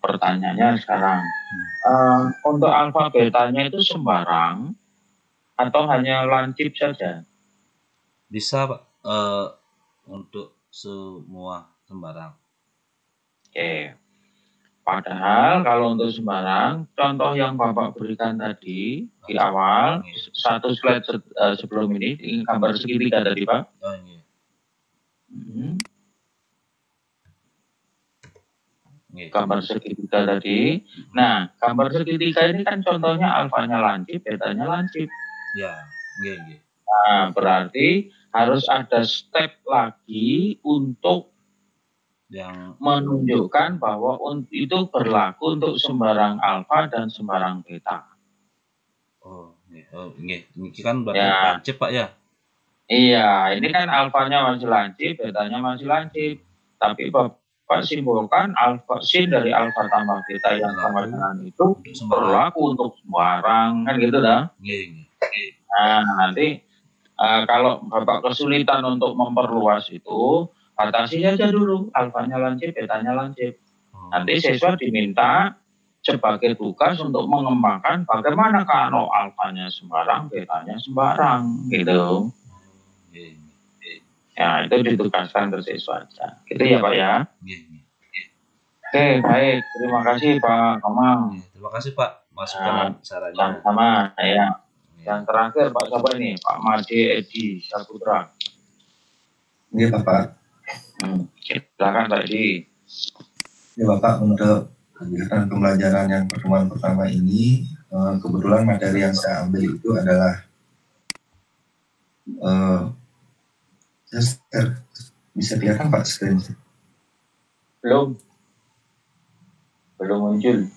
Pertanyaannya sekarang, untuk alfa betanya itu sembarang atau hanya lancip saja? Bisa Pak, untuk semua sembarang. Oke. Padahal kalau untuk sembarang, contoh yang Bapak berikan tadi di awal, satu slide sebelum ini, gambar segitiga tadi Pak. Oh, iya. Gambar segitiga tadi. Nah, gambar segitiga ini kan contohnya alfanya lancip, betanya lancip. Ya, iya. Nah, berarti harus ada step lagi untuk yang menunjukkan bahwa itu berlaku untuk sembarang alfa dan sembarang beta. Oh, ini kan berarti lancip Pak ya? Iya, ini kan alfanya masih lancip, betanya masih lancip. Tapi Bapak simpulkan alfa sin dari alfa tambah beta yang sama dengan itu berlaku untuk sembarang, kan gitu dah? Iya. Nah, nanti kalau Bapak kesulitan untuk memperluas itu, batasi saja dulu, alfanya lancip, betanya lancip. Nanti siswa diminta sebagai tugas untuk mengembangkan bagaimana kalau alfanya sembarang, betanya sembarang, gitu. Ya, itu ditugaskan ke siswa aja. Gitu ya Pak ya? Oke, baik. Terima kasih Pak Komang. Terima kasih Pak, masukan sarannya. Sama-sama, ya. Yang terakhir Pak siapa ini? Pak Made Edi Saputra. Iya Bapak. Silakan Pak Edi. Ya Bapak, untuk kegiatan pembelajaran yang pertemuan pertama ini, kebetulan materi yang saya ambil itu adalah bisa kelihatan Pak screen? Belum muncul.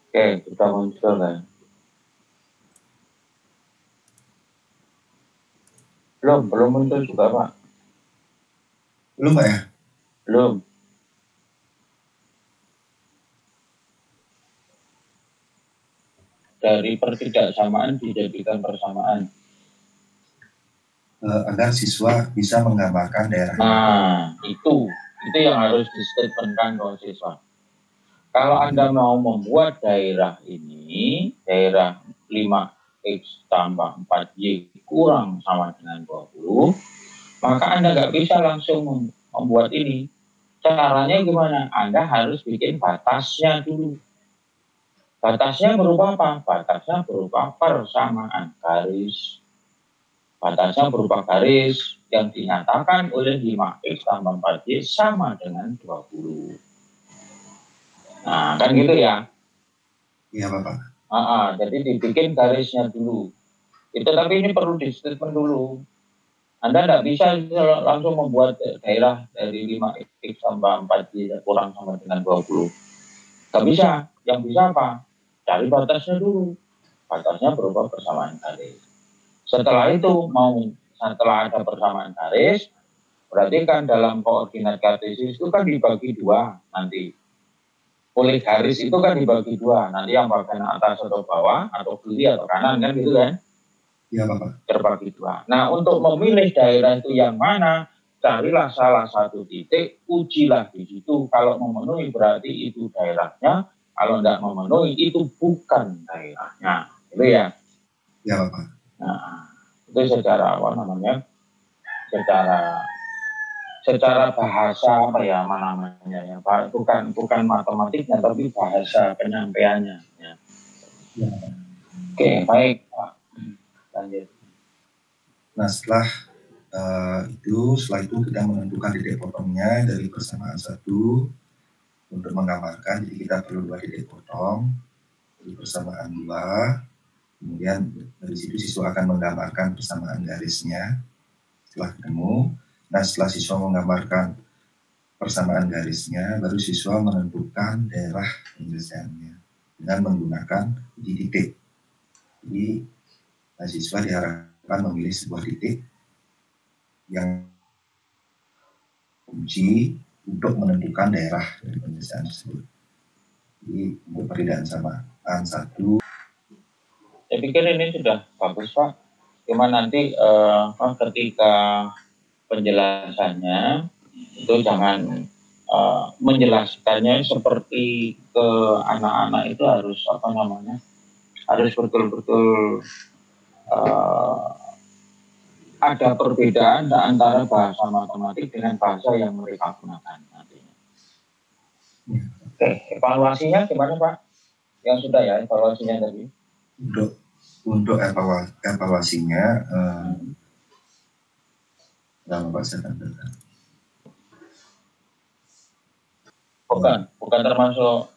Oke, kita muncul kan? Belum muncul juga Pak. Belum Pak ya? Belum. Dari pertidaksamaan dijadikan persamaan. Agar siswa bisa menggambarkan daerah. Nah, itu yang harus distatementkan ke siswa. Kalau Anda mau membuat daerah ini, daerah 5X tambah 4Y kurang sama dengan 20, maka Anda nggak bisa langsung membuat ini. Caranya gimana? Anda harus bikin batasnya dulu. Batasnya berupa apa? Batasnya berupa persamaan garis. Batasnya berupa garis yang dinyatakan oleh 5X tambah 4Y sama dengan 20. Nah, kan gitu ya? Iya, Bapak. Jadi dibikin garisnya dulu. Itu tapi ini perlu di statement dulu. Anda tidak bisa langsung membuat daerah dari 5X tambah 4Y kurang sama dengan 20. Tidak bisa. Yang bisa apa? Cari batasnya dulu. Batasnya berupa persamaan garis. Setelah itu, setelah ada persamaan garis, berarti kan dalam koordinat kartesis itu kan dibagi dua nanti. Oleh garis itu kan dibagi dua. Nanti yang bagian atas atau bawah, atau kiri atau kanan, kan gitu kan? Iya, Bapak. Terbagi dua. Nah, untuk memilih daerah itu yang mana, carilah salah satu titik, ujilah di situ. Kalau memenuhi berarti itu daerahnya, kalau tidak memenuhi itu bukan daerahnya. Itu ya. Ya Bapak. Nah, itu secara apa namanya? Secara bahasa apa ya namanya ya Pak, bukan matematiknya tapi bahasa penyampaiannya ya. Ya. Oke, baik Pak. Lanjut. Nah setelah itu kita menentukan titik potongnya dari persamaan 1 untuk menggambarkan, jadi kita perlu 2 titik potong dari persamaan 2, kemudian dari situ siswa akan menggambarkan persamaan garisnya setelah ketemu. Nah setelah siswa menggambarkan persamaan garisnya, baru siswa menentukan daerah penyelesaiannya dengan menggunakan uji titik. Jadi siswa diharapkan memilih sebuah titik yang uji untuk menentukan daerah dari penyelesaian tersebut. Jadi untuk perbedaan samaan 1. Saya pikir ini sudah bagus Pak. Cuma nanti ketika penjelasannya itu jangan menjelaskannya seperti ke anak-anak itu harus apa namanya, harus betul-betul ada perbedaan antara bahasa matematik dengan bahasa yang mereka gunakan nantinya. Oke, evaluasinya gimana Pak? Yang sudah ya evaluasinya tadi? Untuk evaluasinya, Bapak saya tampilkan. Bukan termasuk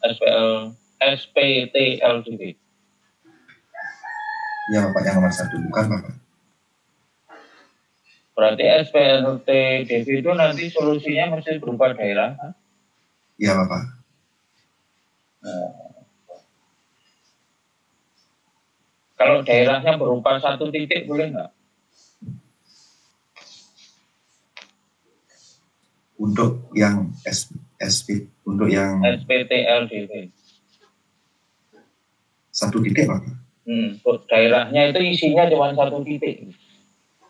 SPTLDB. Ya Bapak, yang nomor 1 bukan Bapak. Berarti SPLTDB itu nanti solusinya mesti berupa daerah? Iya Bapak. Kalau daerahnya berupa 1 titik boleh nggak? Untuk yang untuk yang SPTLDB 1 titik Bapak. Daerahnya itu isinya cuma 1 titik.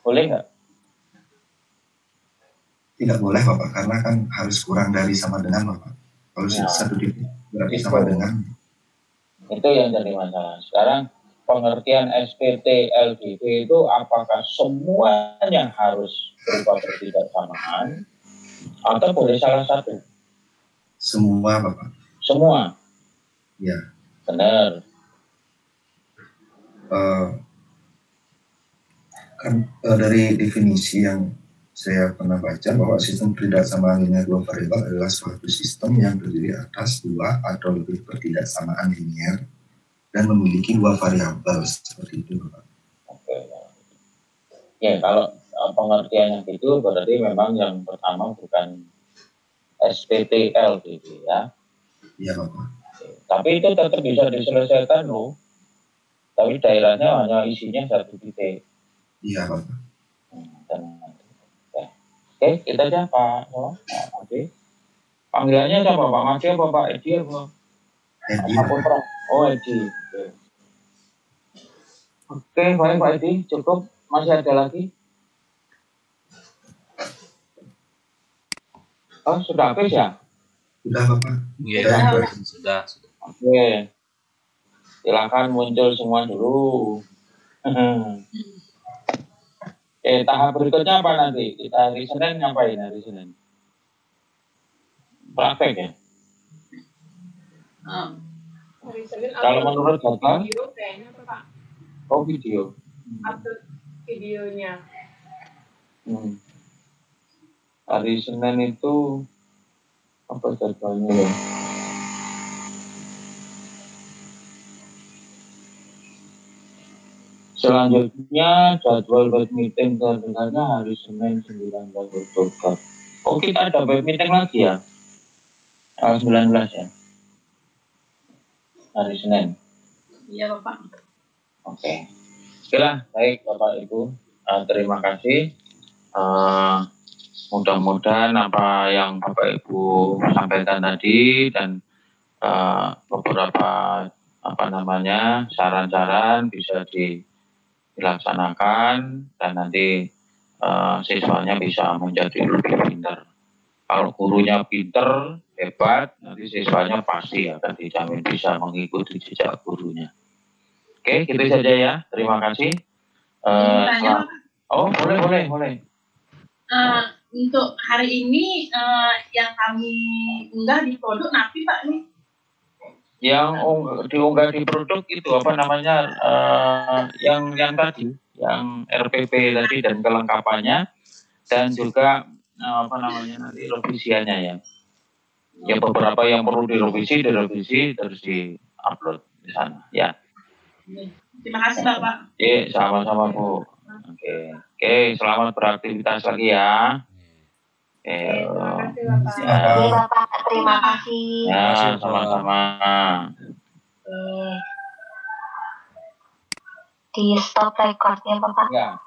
Boleh nggak? Tidak boleh Bapak, karena kan harus kurang dari sama dengan Bapak. Kalau 1 titik berarti itu, sama dengan. Itu yang jadi masalah. Sekarang pengertian SPTLDB itu apakah semuanya harus berupa ketidaksamaan atau boleh salah satu? Semua Bapak. Semua? Ya. Benar. Dari definisi yang saya pernah baca bahwa sistem ketidaksamaan linear 2 variabel adalah suatu sistem yang terdiri atas 2 atau lebih ketidaksamaan linear dan memiliki 2 variabel seperti itu Bapak. Oke. Ya, kalau pengertian yang itu berarti memang yang pertama bukan SPTLDB ya. Iya Bapak. Tapi itu tetap bisa diselesaikan loh. Tapi daerahnya hanya isinya 1 titik. Iya Bapak. Oke, kita aja Pak. Oke. Panggilannya siapa Pak? Maki apa Pak Edi apa? Edi. Oh Edi. Oke, baik Pak Edi, cukup. Masih ada lagi? Oh, sudah habis ya? Sudah Bapak. Iya, sudah. Oke. Silakan muncul semua dulu. Tahap berikutnya apa nanti? Kita hari Senin ngapain hari Senin? Praktek ya? Hari Senin kalau menurut Bapak? Video kayaknya apa Pak? Oh video. Upload videonya. Hari Senin itu apa jadwalnya ya? Selanjutnya jadwal web meeting terdengarnya hari Senin 19 Oktober. Oh kita ada web meeting lagi ya? Tanggal 19 ya? Hari Senin. Iya Bapak. Oke. Okelah, baik Bapak Ibu. Terima kasih. Mudah-mudahan apa yang Bapak Ibu sampaikan tadi dan beberapa saran-saran bisa dilaksanakan dan nanti siswanya bisa menjadi lebih pintar. Kalau gurunya pintar, hebat, nanti siswanya pasti akan dijamin bisa mengikuti jejak gurunya. Oke, gitu saja ya. Terima kasih. Oh, boleh. Untuk hari ini yang kami unggah di produk Napi Pak nih. Yang diunggah di produk itu apa namanya? Yang tadi, yang RPP tadi dan kelengkapannya, dan juga apa namanya nanti revisiannya ya. Ya beberapa yang perlu direvisi terus di-upload di sana ya. Terima kasih Bapak. Oke, sama-sama Bu. Oke, selamat beraktivitas lagi ya. Terima kasih Bapak. Oke Bapak, terima kasih. Ya, sama-sama. Di stop recordnya Bapak. Ya.